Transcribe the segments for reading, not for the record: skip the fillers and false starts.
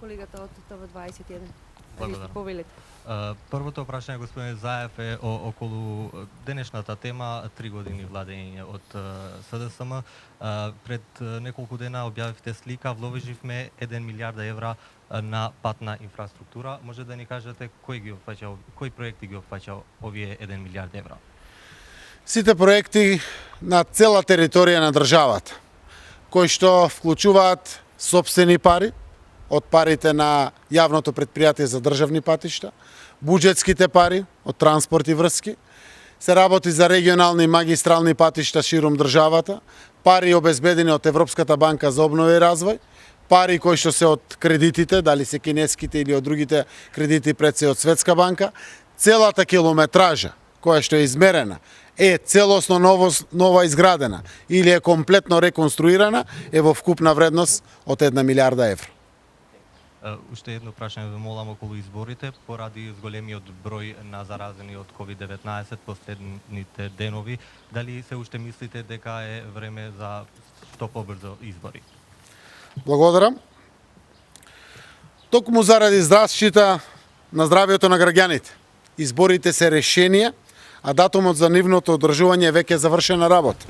Колегата од ТВ21. Благодарам. Повелете. Првото прашање, господин Заев, е околу денешната тема 3 години владење од СДСМ. Пред неколку дена објавивте слика, вложивме 1 милиарда евра на патна инфраструктура. Може да ни кажете кои проекти ги опфаќа овие 1 милиард евра? Сите проекти на цела територија на државата, кои што вклучуваат сопствени пари, од парите на јавното предпријатие за државни патишта, буџетските пари од транспорт и врски, се работи за регионални магистрални патишта ширум државата, пари обезбедени од Европската банка за обнова и развој, пари кои што се од кредитите, дали се кинеските или од другите кредити пред се од Светска банка, целата километража која што е измерена е целосно нова изградена или е комплетно реконструирана, е во вкупна вредност од 1 милиарда евра. Уште едно прашање ве молам околу изборите, поради зголемиот број на заразени од COVID-19 последните денови, дали се уште мислите дека е време за што побрзо избори? Благодарам. Токму заради заштита на здравјето на граѓаните, изборите се решение, а датумот за нивното одржување е веќе завршена работа.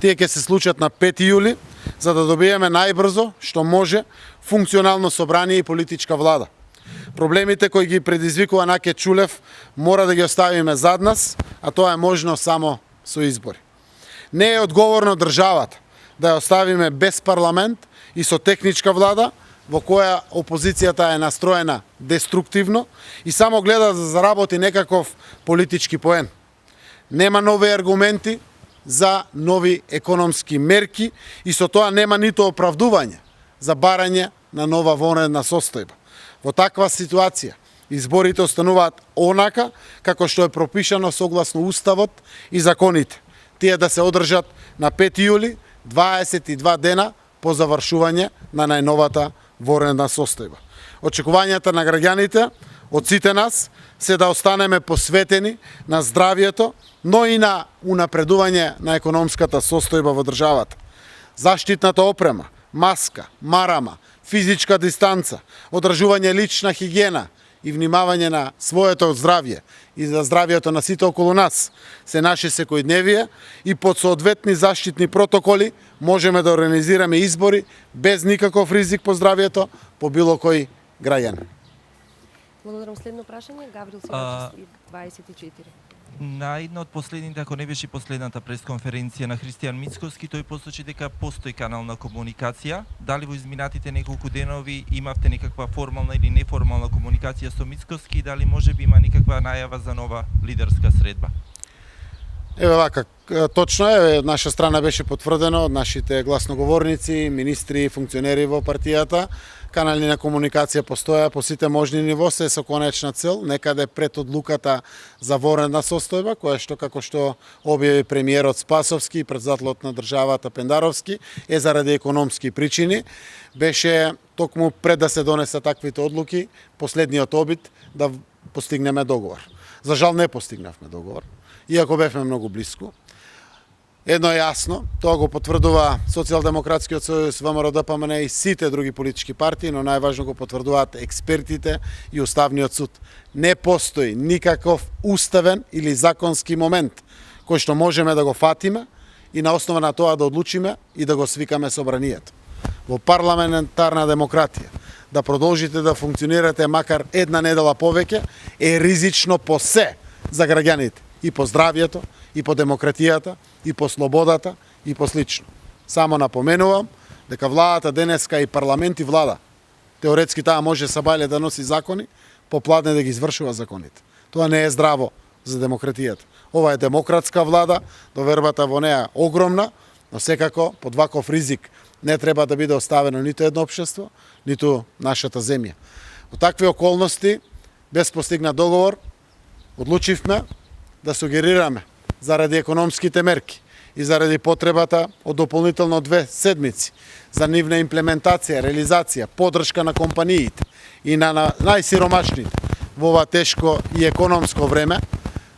Тие ќе се случат на 5 јули, за да добиеме најбрзо, што може, функционално собрание и политичка влада. Проблемите кои ги предизвикува Наке Чулев мора да ги оставиме зад нас, а тоа е можно само со избори. Не е одговорно државата да ја оставиме без парламент и со техничка влада, во која опозицијата е настроена деструктивно и само гледа да заработи некаков политички поен. Нема нови аргументи за нови економски мерки и со тоа нема ниту оправдување за барање на нова вонредна состојба. Во таква ситуација изборите остануваат онака како што е пропишано согласно Уставот и законите. Тие да се одржат на 5 јули, 22 дена по завршување на најновата вонредна состојба. Очекувањата на граѓаните од сите нас се да останеме посветени на здравјето, но и на унапредување на економската состојба во државата. Заштитната опрема, маска, марама, физичка дистанца, одржување лична хигиена и внимавање на своето здравје и за здравјето на сите околу нас се наше секојдневие и под соодветни заштитни протоколи можеме да организираме избори без никаков ризик по здравјето по било кој граѓанин. Благодарам. Следно прашање, Гаврил Сивачевски, 24. На една од последните, ако не беше последната пресконференција на Христијан Мицкоски, тој посочи дека постои канал на комуникација. Дали во изминатите неколку денови имавте некаква формална или неформална комуникација со Мицкоски, дали можеби има некаква најава за нова лидерска средба? Еве вака, точно е, наша страна беше потврдено од нашите гласноговорници, министри и функционери во партијата. Канали на комуникација постоја по сите можни ниво, се со конечна цел, некаде пред одлуката за вонредна состојба, која што, како што објави премиерот Спасовски и председателот на државата Пендаровски, е заради економски причини. Беше токму пред да се донесат таквите одлуки, последниот обид да постигнеме договор. За жал не постигнавме договор, иако бевме многу блиску. Едно е јасно, тоа го потврдува Социјалдемократскиот сојуз, ВМРО ДПМН и сите други политички партии, но најважно го потврдуваат експертите и Уставниот суд. Не постои никаков уставен или законски момент кој што можеме да го фатиме и на основа на тоа да одлучиме и да го свикаме собранието. Во парламентарна демократија да продолжите да функционирате макар една недела повеќе е ризично по се за граѓаните, и по здравјето, и по демократијата, и по слободата, и по слично. Само напоменувам дека владата денеска и парламент и влада, теоретски таа може сабајле да носи закони, попладне да ги извршува законите. Тоа не е здраво за демократијата. Ова е демократска влада, довербата во неа огромна, но секако под ваков ризик не треба да биде оставено ниту едно општество, ниту нашата земја. Во такви околности, без постигнат договор, одлучивме да сугерираме заради економските мерки и заради потребата од дополнително 2 седмици за нивна имплементација, реализација, поддршка на компаниите и на најсиромашните во ова тешко и економско време,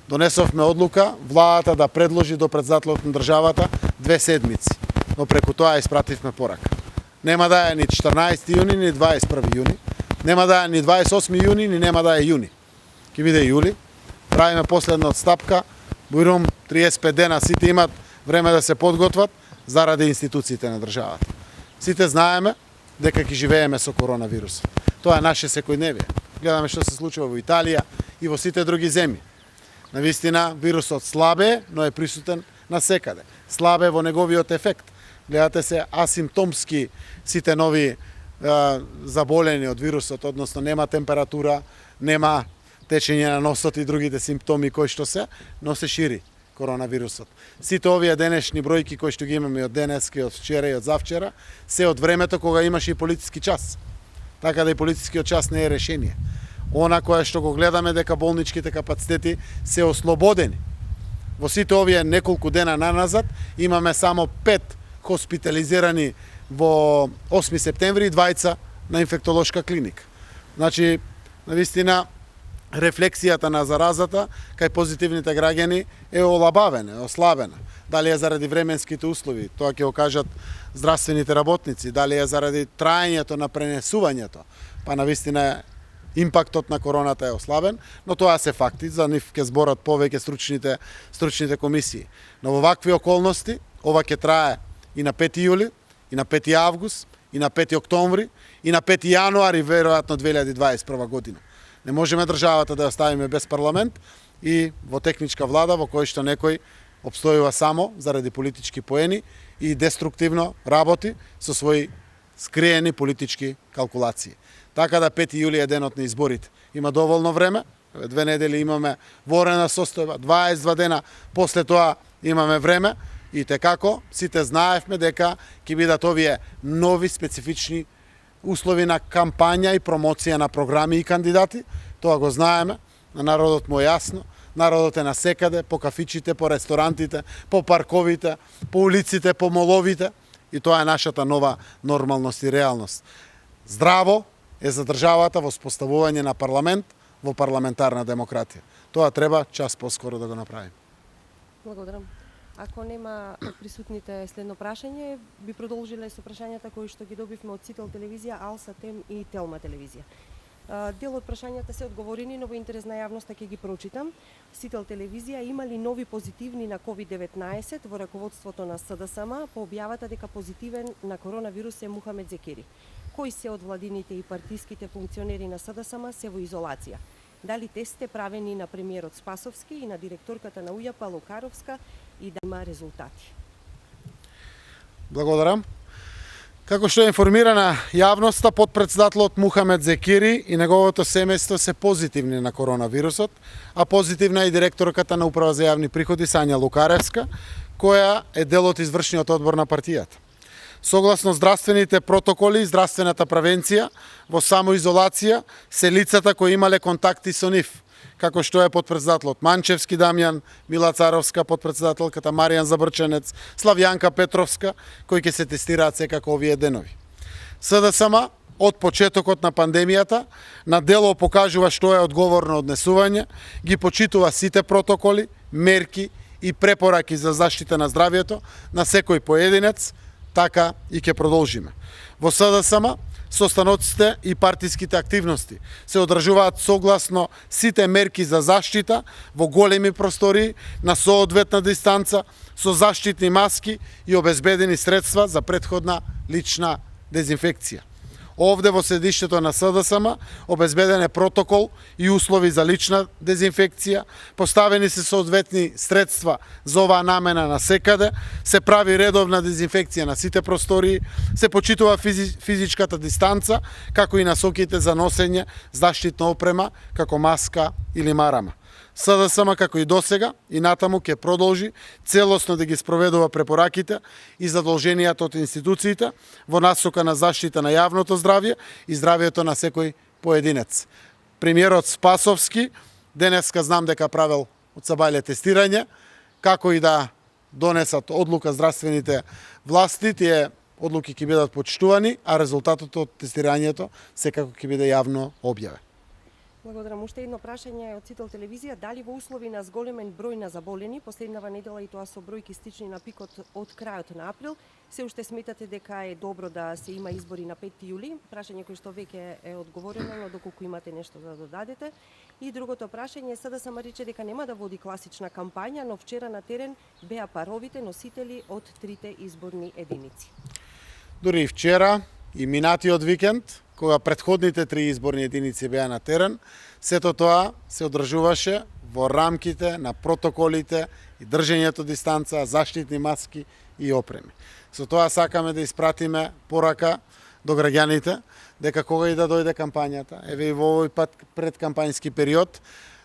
донесовме одлука владата да предложи до председателот на државата 2 седмици, но преку тоа испративме порака. Нема да е ни 14 јуни, ни 21 јуни, Нема да е ни 28 јуни, ни нема да е јуни. Ќе биде јули. Правиме последна отстапка. Бујрум 35 дена сите имат време да се подготват заради институциите на државата. Сите знаеме дека ќе живееме со коронавирус. Тоа е наше секојдневие. Гледаме што се случува во Италија и во сите други земји. Навистина, вирусот слабе, но е присутен насекаде. Слабе во неговиот ефект. Гледате се асимптомски сите нови заболени од вирусот, односно нема температура, нема течење на носот и другите симптоми кои што се, но се шири коронавирусот. Сите овие денешни бројки кои што ги имаме од денеска, од вчера и од завчера, се од времето кога имаше и полициски час. Така да и полицискиот час не е решение. Она кое што го гледаме дека болничките капацитети се ослободени. Во сите овие неколку дена наназад имаме само 5 хоспитализирани во 8 септември и 2 на инфектолошка клиника. Значи, навистина, рефлексијата на заразата кај позитивните граѓани е олабавена, е ослабена. Дали е заради временските услови, тоа ќе го кажат здравствените работници, дали е заради траењето на пренесувањето, па навистина импактот на короната е ослабен, но тоа се факти, за нив ќе зборат повеќе стручните комисии. Но во вакви околности, ова ќе трае и на 5 јули, и на 5 август, и на 5 октомври, и на 5 јануари, веројатно 2021 година. Не можеме државата да ја оставиме без парламент и во техничка влада во кој што некој обстојува само заради политички поени и деструктивно работи со своји скриени политички калкулации. Така да 5 јули е денот на изборите. Има доволно време, 2 недели имаме ворена состојба, 22 дена после тоа имаме време и текако сите знаевме дека ќе бидат овие нови специфични услови на кампања и промоција на програми и кандидати. Тоа го знаеме, на народот му е јасно. Народот е насекаде, по кафичите, по ресторантите, по парковите, по улиците, по моловите. И тоа е нашата нова нормалност и реалност. Здраво е за државата во споставување на парламент во парламентарна демократија. Тоа треба час поскоро да го направиме. Благодарам. Ако нема од присутните следно прашање, би продолжиле со прашањата кои што ги добивме од Сител телевизија, Алса Тем и Телма телевизија. Дел од прашањата се одговорени, но во интерес на јавноста ќе ги прочитам. Сител телевизија има ли нови позитивни на COVID-19 во раководството на СДСМ по објавата дека позитивен на коронавирус е Мухамед Зекери? Кои се од владините и партиските функционери на СДСМ се во изолација? Дали тестите правени на премиерот Спасовски и на директорката на УЈП Лукаровска и да има резултати? Благодарам. Како што е информирана јавноста, подпредседателот Мухамед Зекири и неговото семејство се позитивни на коронавирусот, а позитивна е и директорката на Управа за јавни приходи Сања Лукаревска, која е дел од извршниот одбор на партијата. Согласно здравствените протоколи и здравствената превенција, во самоизолација се лицата кои имале контакти со нив, како што е подпредседателот Манчевски Дамјан, Мила Царовска, подпредседателката Маријан Забрченец, Славјанка Петровска, кои ќе се тестираат секако овие денови. СДСМ од почетокот на пандемијата на дело покажува што е одговорно однесување, ги почитува сите протоколи, мерки и препораки за заштита на здравјето на секој поединец, така и ќе продолжиме. Во СДСМ состаноците и партиските активности се одржуваат согласно сите мерки за заштита во големи простории на соодветна дистанца со заштитни маски и обезбедени средства за претходна лична дезинфекција. Овде во седиштето на СДСМ обезбеден е протокол и услови за лична дезинфекција, поставени се соодветни средства за оваа намена на секаде, се прави редовна дезинфекција на сите простории, се почитува физичката дистанца, како и насоките за носење заштитна опрема, како маска или марама. СДСМ, како и досега, и натаму ќе продолжи целосно да ги спроведува препораките и задолженијата од институциите во насока на заштита на јавното здравје и здравјето на секој поединец. Премиерот Спасовски денеска знам дека правел од сабајле тестирање, како и да донесат одлука здравствените власти, тие одлуки ќе бидат почитувани, а резултатот од тестирањето секако ќе биде јавно објавен. Благодарам. Уште едно прашање од Цител телевизија. Дали во услови на зголемен број на заболени, последнава недела и тоа со бројки стични на пикот од крајот на април, се уште сметате дека е добро да се има избори на 5 јули? Прашање кој што веќе е одговорено, но доколку имате нешто да додадете. И другото прашање, СДСМ рече дека нема да води класична кампања, но вчера на терен беа паровите носители од трите изборни единици. Дури и вчера и минатиот викенд, кога претходните три изборни единици беа на терен, сето тоа се одржуваше во рамките на протоколите и држењето дистанца, заштитни маски и опреми. Со тоа сакаме да испратиме порака до граѓаните дека кога и да дојде кампањата, еве и во овој пат пред кампањски период,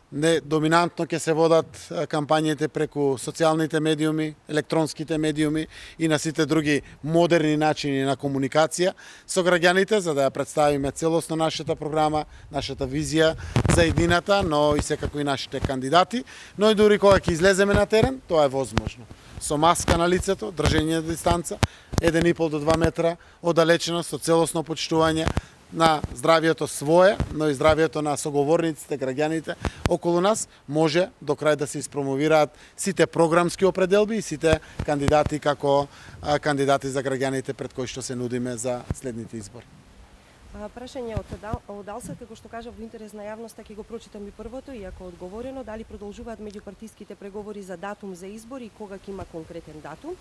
не доминантно ќе се водат кампањите преку социјалните медиуми, електронските медиуми и на сите други модерни начини на комуникација со граѓаните, за да ја представиме целосно нашата програма, нашата визија за едината, но и секако и нашите кандидати, но и дури кога ќе излеземе на терен, тоа е возможно. Со маска на лицето, држење на дистанца, 1,5 до 2 метра оддалеченост, со целосно почитување на здравието свое, но и здравието на соговорниците, граѓаните околу нас, може до крај да се испромовираат сите програмски определби и сите кандидати како кандидати за граѓаните пред кои што се нудиме за следните избори. Прашање од Алса, како што кажа, во интерес на јавноста, ќе го прочитам и првото, иако одговорено, дали продолжуваат меѓупартиските преговори за датум за избори и кога ќе има конкретен датум.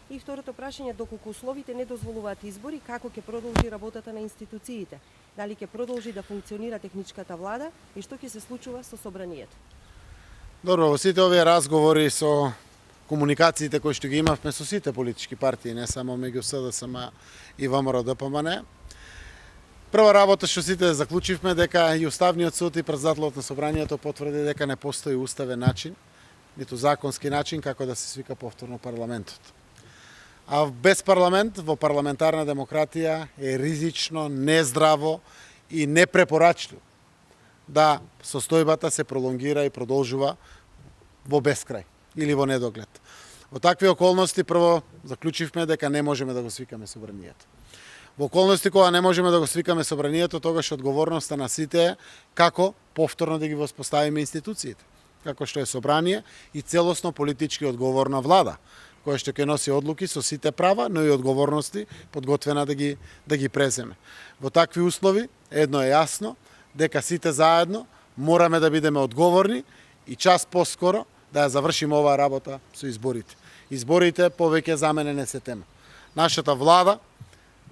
И второто прашање, доколку условите не дозволуваат избори, како ќе продолжи работата на институциите? Дали ќе продолжи да функционира техничката влада и што ќе се случува со собранието? Добро, во сите овие разговори со комуникациите кои што ги имавме со сите политички партии, не само меѓу СДСМ и ВМРО-ДПМН, прва работа што сите заклучивме дека и Уставниот суд и председателот на собранието потврди дека не постои уставен начин, ниту законски начин како да се свика повторно парламентот. А без парламент, во парламентарна демократија е ризично, нездраво и непрепорачливо да состојбата се пролонгира и продолжува во бескрај или во недоглед. Во такви околности прво заклучивме дека не можеме да го свикаме собранието. Во околности кога не можеме да го свикаме собранието, тогаш одговорноста на сите е како повторно да ги воспоставиме институциите, како што е собрание и целосно политички одговорна влада, која што ќе носи одлуки со сите права, но и одговорности подготвена да ги преземе. Во такви услови едно е јасно, дека сите заедно мораме да бидеме одговорни и час поскоро да ја завршиме оваа работа со изборите. Изборите повеќе за мене не се тема. Нашата влада,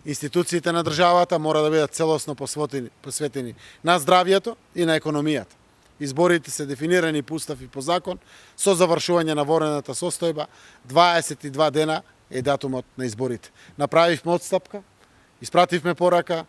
институциите на државата мора да бидат целосно посветени на здравието и на економијата. Изборите се дефинирани по устав и по закон, со завршување на ворената состојба, 22 дена е датумот на изборите. Направивме отстапка, испративме порака,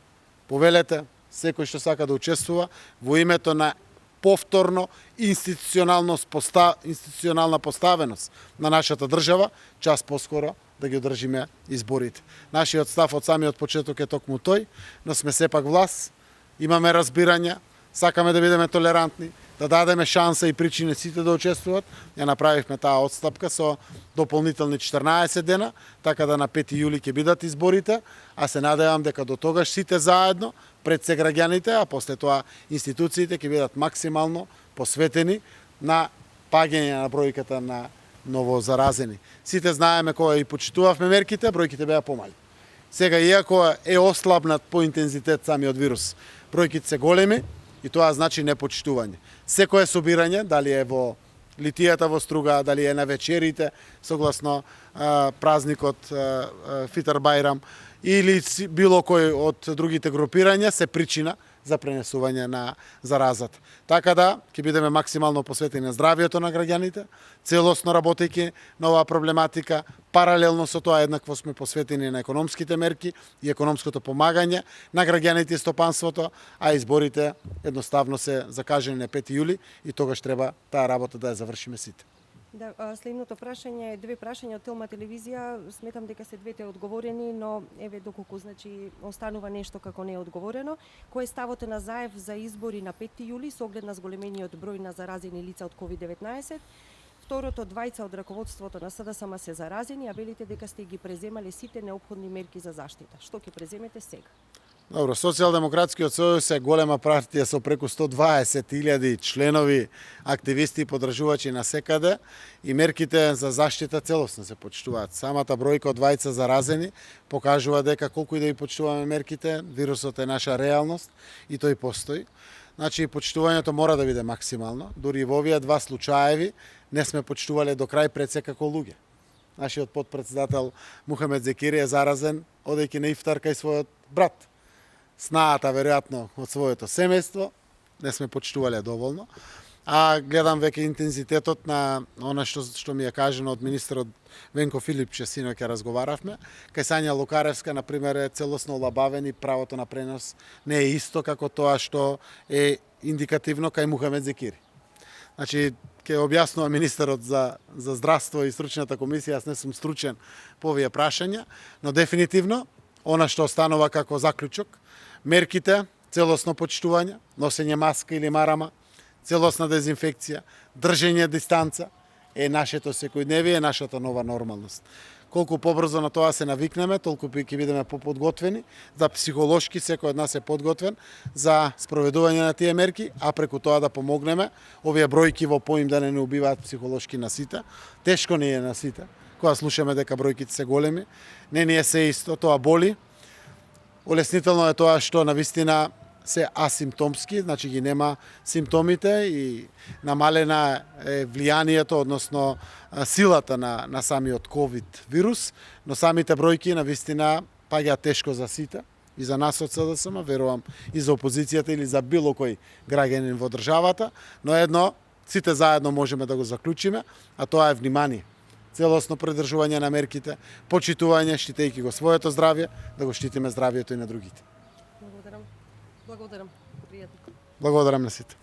повелете секој што сака да учествува во името на повторно институционална поставеност на нашата држава, час поскоро да ги одржиме изборите. Нашиот став од самиот почеток е токму тој, но сме сепак власт, имаме разбирања, сакаме да бидеме толерантни, да дадеме шанса и причини сите да учествуват. Ја направивме таа отстапка со дополнителни 14 дена, така да на 5 јули ќе бидат изборите, а се надевам дека до тогаш сите заедно пред се граѓаните, а после тоа институциите ќе бидат максимално посветени на паѓање на бројката на новозаразени. Сите знаеме кога и почитувавме мерките, бројките беа помали. Сега, иако е ослабнат по интензитет самиот вирус, бројките се големи и тоа значи непочитување. Секое собирање, дали е во литијата во Струга, дали е на вечерите, согласно празникот Фитар Бајрам, или било кој од другите групирања, се причина за пренесување на заразата. Така да, ќе бидеме максимално посветени на здравието на граѓаните, целосно работејќи на оваа проблематика, паралелно со тоа еднакво сме посветени на економските мерки и економското помагање на граѓаните и стопанството, а изборите едноставно се закажани на 5 јули и тогаш треба таа работа да ја завршиме сите. Да, следното прашање, две прашања од Телма телевизија, сметам дека се двете одговорени, но еве доколку значи останува нешто како не е одговорено. Кој е ставот на Заев за избори на 5 јули со оглед на зголемениот број на заразени лица од COVID-19? Второто, двајца од раководството на СДСМ се заразени, а велите дека сте ги преземале сите неопходни мерки за заштита. Што ќе преземете сега? Добро, Социјалдемократскиот сојуз е голема партија со преку 120.000 членови, активисти и подржувачи на секаде и мерките за заштита целосно се почитуваат. Самата бројка од 20 заразени покажува дека колку и да ги почитуваме мерките, вирусот е наша реалност и тој постои. Значи, почитувањето мора да биде максимално. Дури и во овие два случаеви не сме почитувале до крај пред секако луѓе. Нашиот подпредседател Мухамед Зекири е заразен, одејќи на ифтар кај својот брат. Снаата, веројатно, од своето семејство, не сме почитувале доволно. А гледам веќе интензитетот на она што ми е кажано од министерот Венко Филипче, синоќа разговаравме. Кај Сања Лукаревска, например, е целосно олабавен и правото на пренос не е исто како тоа што е индикативно кај Мухамед Зекири. Значи, ќе објаснува министерот за здравство и стручната комисија, јас не сум стручен по овие прашања, но дефинитивно, она што останува како заклучок, мерките, целосно почитување, носење маска или марама, целосна дезинфекција, држење дистанца е нашето секојдневие, нашата нова нормалност. Колку побрзо на тоа се навикнеме, толку ќе бидеме поподготвени, да психолошки секој од нас е подготвен за спроведување на тие мерки, а преку тоа да помогнеме овие бројки во поим да не убиваат психолошки на сите. Тешко не е на сите, кога слушаме дека бројките се големи, не ни е се исто, тоа боли. Олеснително е тоа што навистина се асимптомски, значи ги нема симптомите и намалена е влијанието, односно силата на самиот ковид вирус, но самите бројки навистина паѓаат тешко за сите, и за нас од СДСМ, верувам и за опозицијата или за било кој граѓанин во државата, но едно сите заедно можеме да го заклучиме, а тоа е внимание. Целосно придржување на мерките, почитување, штитејќи го своето здравје, да го штитиме здравјето и на другите. Благодарам. Благодарам. Пријатно. Благодарам на сите.